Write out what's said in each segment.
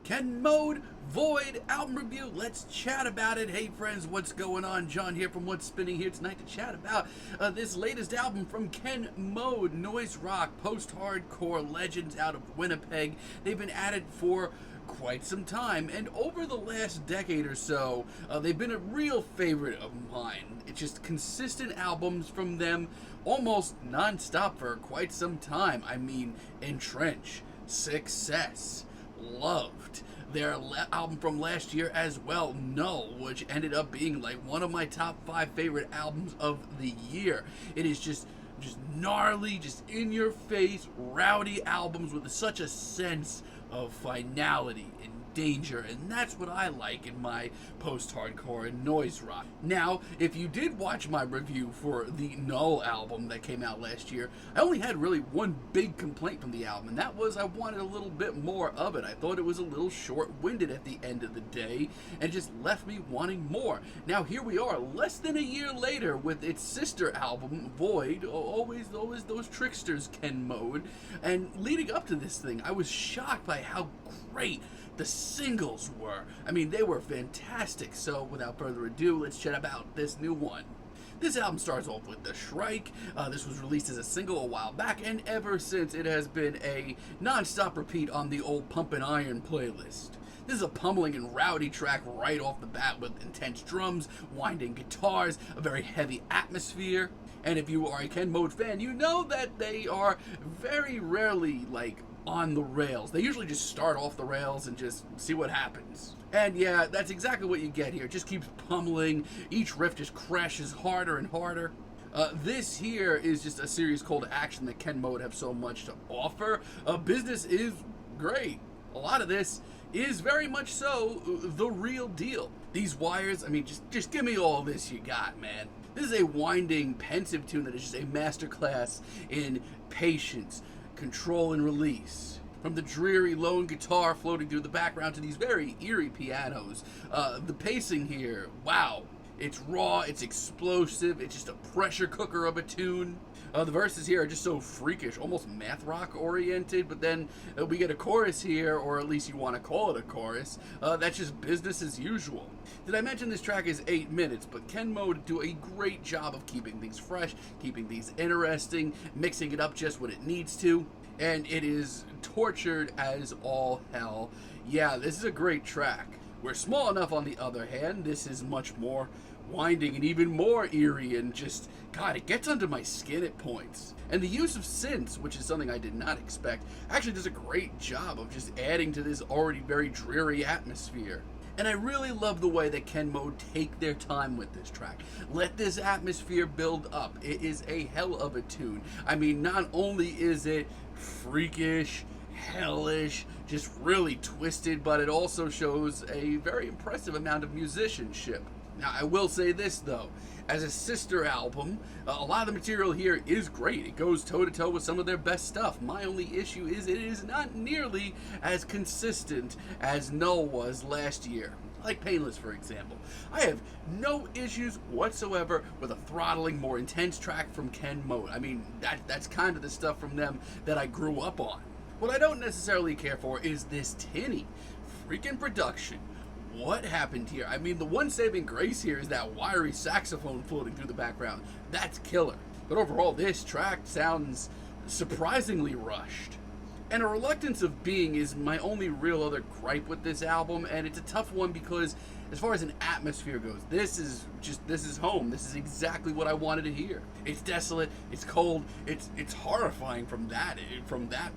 Ken Mode Void album review. Let's chat about it. Hey friends, what's going on? John here from What's Spinning here tonight to chat about this latest album from Ken Mode, noise rock, post-hardcore legends out of Winnipeg. They've been at it for quite some time, and over the last decade or so, they've been a real favorite of mine. It's just consistent albums from them, almost non-stop for quite some time. I mean, Entrench, Success, Loved. Their album from last year as well, Null, which ended up being like one of my top 5 favorite albums of the year. It is just gnarly, just in your face, rowdy albums with such a sense of finality and danger, and that's what I like in my post-hardcore and noise rock. Now, if you did watch my review for the Null album that came out last year, I only had really one big complaint from the album, and that was I wanted a little bit more of it. I thought it was a little short-winded at the end of the day, and just left me wanting more. Now, here we are, less than a year later, with its sister album, Void, always those tricksters, Ken Mode, and leading up to this thing, I was shocked by how great the singles were. I mean, they were fantastic. So without further ado, let's chat about this new one. This album starts off with the Shrike. This was released as a single a while back, and ever since it has been a non-stop repeat on the old Pumpin' Iron playlist. This is a pummeling and rowdy track right off the bat with intense drums, winding guitars, a very heavy atmosphere. And if you are a Ken Mode fan, you know that they are very rarely like on the rails. They usually just start off the rails and just see what happens. And yeah, that's exactly what you get here. It just keeps pummeling. Each riff just crashes harder and harder. This here is just a serious call to action that Ken Mode have so much to offer. Business is great. A lot of this is very much so the real deal. These wires, I mean, just give me all this you got, man. This is a winding, pensive tune that is just a masterclass in patience, control, and release. From the dreary lone guitar floating through the background to these very eerie pianos. The pacing here, wow. It's raw, it's explosive, it's just a pressure cooker of a tune. The verses here are just so freakish, almost math rock oriented, but then we get a chorus here, or at least you want to call it a chorus, that's just business as usual. Did I mention this track is 8 minutes, but Ken Mode do a great job of keeping things fresh, keeping things interesting, mixing it up just when it needs to, and it is tortured as all hell. Yeah, this is a great track. We're small enough on the other hand, this is much more winding and even more eerie and just, God, it gets under my skin at points. And the use of synths, which is something I did not expect, actually does a great job of just adding to this already very dreary atmosphere. And I really love the way that Ken Mode take their time with this track. Let this atmosphere build up. It is a hell of a tune. I mean, not only is it freakish, hellish, just really twisted, but it also shows a very impressive amount of musicianship. Now, I will say this, though. As a sister album, a lot of the material here is great. It goes toe-to-toe with some of their best stuff. My only issue is it is not nearly as consistent as Null was last year. Like Painless, for example. I have no issues whatsoever with a throttling, more intense track from Ken Mode. I mean, that's kind of the stuff from them that I grew up on. What I don't necessarily care for is this tinny freaking production. What happened here? I mean, the one saving grace here is that wiry saxophone floating through the background. That's killer. But overall, this track sounds surprisingly rushed. And A Reluctance of Being is my only real other gripe with this album, and it's a tough one because as far as an atmosphere goes, this is home. This is exactly what I wanted to hear. It's desolate, it's cold, it's horrifying from that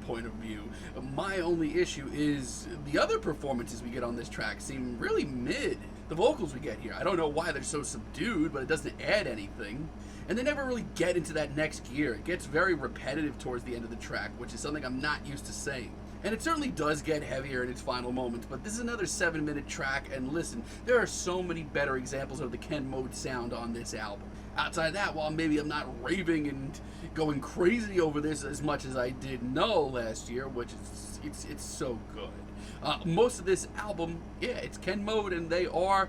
point of view. My only issue is the other performances we get on this track seem really mid. The vocals we get here, I don't know why they're so subdued, but it doesn't add anything. And they never really get into that next gear. It gets very repetitive towards the end of the track, which is something I'm not used to saying. And it certainly does get heavier in its final moments, but this is another 7-minute track, and listen, there are so many better examples of the Ken Mode sound on this album. Outside of that, while maybe I'm not raving and going crazy over this as much as I did Null last year, which is it's so good. Most of this album, yeah, it's Ken Mode, and they are,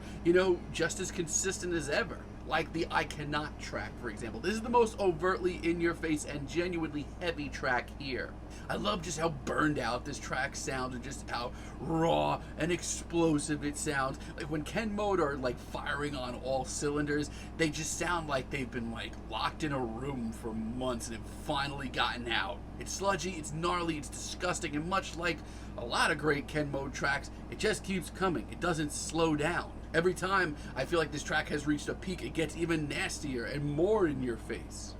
just as consistent as ever. Like the I Cannot track, for example. This is the most overtly in-your-face and genuinely heavy track here. I love just how burned out this track sounds, and just how raw and explosive it sounds. Like when Ken Mode are like firing on all cylinders, they just sound like they've been like locked in a room for months and have finally gotten out. It's sludgy, it's gnarly, it's disgusting, and much like a lot of great Ken Mode tracks, it just keeps coming. It doesn't slow down. Every time I feel like this track has reached a peak, it gets even nastier and more in your face.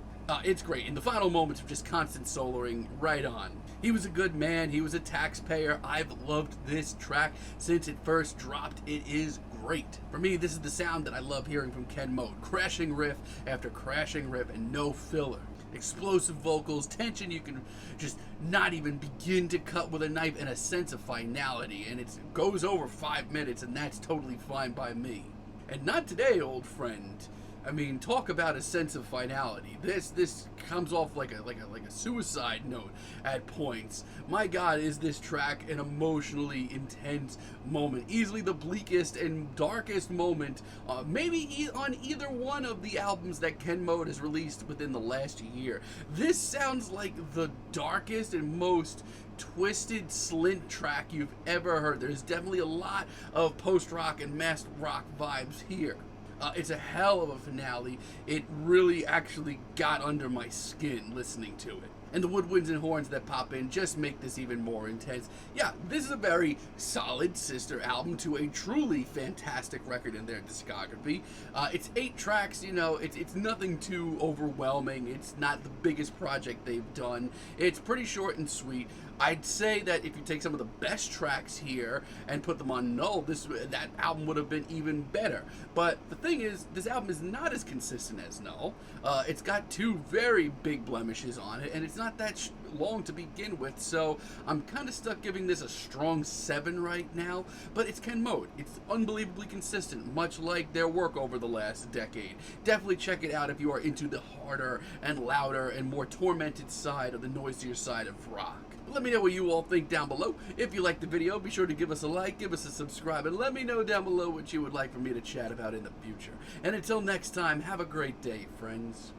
It's great. In the final moments of just constant soloing, right on. He was a good man. He was a taxpayer. I've loved this track since it first dropped. It is great. For me, this is the sound that I love hearing from Ken Mode. Crashing riff after crashing riff and no filler. Explosive vocals, tension you can just not even begin to cut with a knife, and a sense of finality. And it goes over 5 minutes, and that's totally fine by me. And not today, old friend. I mean, talk about a sense of finality. This comes off like a suicide note at points. My God, is this track an emotionally intense moment? Easily the bleakest and darkest moment, maybe on either one of the albums that Ken Mode has released within the last year. This sounds like the darkest and most twisted slint track you've ever heard. There's definitely a lot of post-rock and math rock vibes here. It's a hell of a finale. It really actually got under my skin listening to it. And the woodwinds and horns that pop in just make this even more intense. Yeah, this is a very solid sister album to a truly fantastic record in their discography. It's 8 tracks, you know, it's nothing too overwhelming. It's not the biggest project they've done. It's pretty short and sweet. I'd say that if you take some of the best tracks here and put them on Null, that album would have been even better. But the thing is, this album is not as consistent as Null. It's got 2 very big blemishes on it, and it's not that long to begin with, so I'm kind of stuck giving this a strong 7 right now. But it's Ken Mode. It's unbelievably consistent, much like their work over the last decade. Definitely check it out if you are into the harder and louder and more tormented side of the noisier side of rock. Let me know what you all think down below. If you liked the video, be sure to give us a like, give us a subscribe, and let me know down below what you would like for me to chat about in the future. And until next time, have a great day, friends.